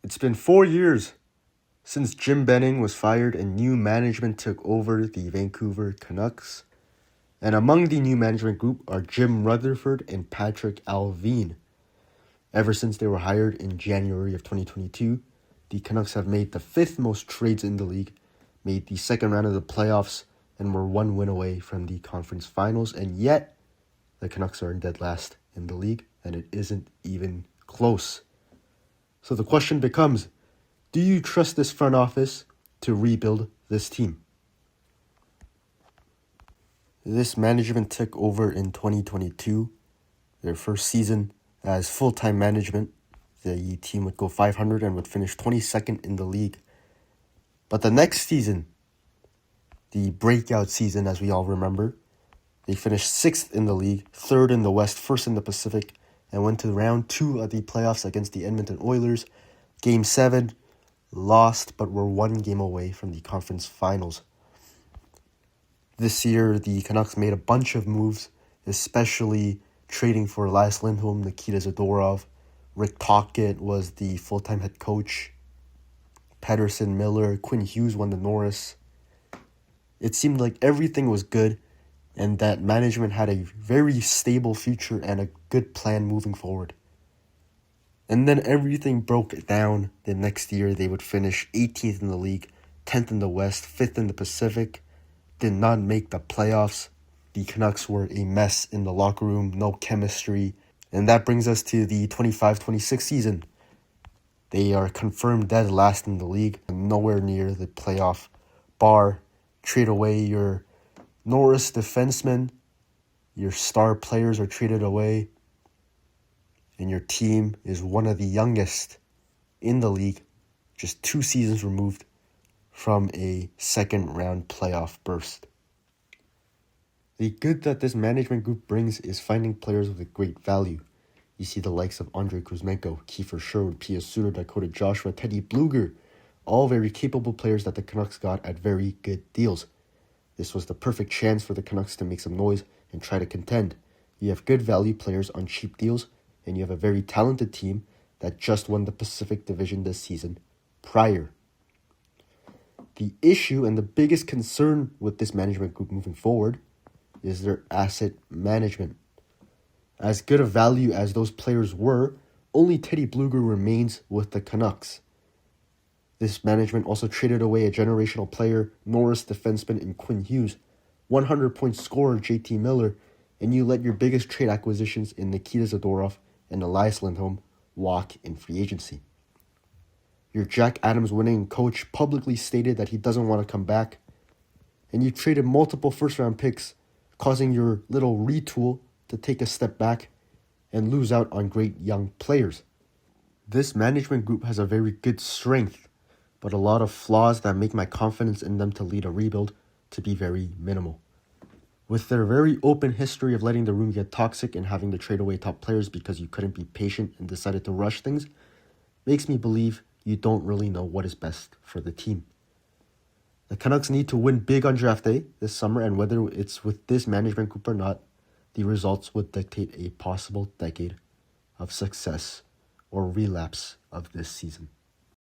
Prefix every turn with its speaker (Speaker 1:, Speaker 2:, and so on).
Speaker 1: It's been 4 years since Jim Benning was fired and new management took over the Vancouver Canucks. And among the new management group are Jim Rutherford and Patrick Alvin. Ever since they were hired in January of 2022, the Canucks have made the 5th most trades in the league, made the second round of the playoffs, and were 1 win away from the conference finals. And yet, the Canucks are in dead last in the league, and it isn't even close. So the question becomes, do you trust this front office to rebuild this team? This management took over in 2022, their first season as full-time management. The team would go 500 and would finish 22nd in the league. But the next season, the breakout season as we all remember, they finished 6th in the league, 3rd in the West, 1st in the Pacific, and went to round 2 of the playoffs against the Edmonton Oilers. Game 7, lost, but were 1 game away from the conference finals. This year, the Canucks made a bunch of moves, especially trading for Elias Lindholm, Nikita Zadorov. Rick Tocchet was the full-time head coach. Pedersen, Miller, Quinn Hughes won the Norris. It seemed like everything was good and that management had a very stable future and a good plan moving forward. And then everything broke down the next year. They would finish 18th in the league, 10th in the West, 5th in the Pacific, did not make the playoffs. The Canucks were a mess in the locker room, no chemistry. And that brings us to the 25-26 season. They are confirmed dead last in the league, nowhere near the playoff bar. Trade away your Norris defensemen, your star players are traded away, and your team is one of the youngest in the league, just 2 seasons removed from a second-round playoff burst. The good that this management group brings is finding players with a great value. You see the likes of Andrei Kuzmenko, Kiefer Sherwood, Pia Suter, Dakota Joshua, Teddy Bluger, all very capable players that the Canucks got at very good deals. This was the perfect chance for the Canucks to make some noise and try to contend. You have good value players on cheap deals, and you have a very talented team that just won the Pacific Division this season prior. The issue and the biggest concern with this management group moving forward is their asset management. As good a value as those players were, only Teddy Bluger remains with the Canucks. This management also traded away a generational player, Norris defenseman in Quinn Hughes, 100-point scorer JT Miller, and you let your biggest trade acquisitions in Nikita Zadorov and Elias Lindholm walk in free agency. Your Jack Adams winning coach publicly stated that he doesn't want to come back, and you traded multiple first-round picks, causing your little retool to take a step back and lose out on great young players. This management group has a very good strength, but a lot of flaws that make my confidence in them to lead a rebuild to be very minimal. With their very open history of letting the room get toxic and having to trade away top players because you couldn't be patient and decided to rush things, makes me believe you don't really know what is best for the team. The Canucks need to win big on draft day this summer, and whether it's with this management group or not, the results would dictate a possible decade of success or relapse of this season.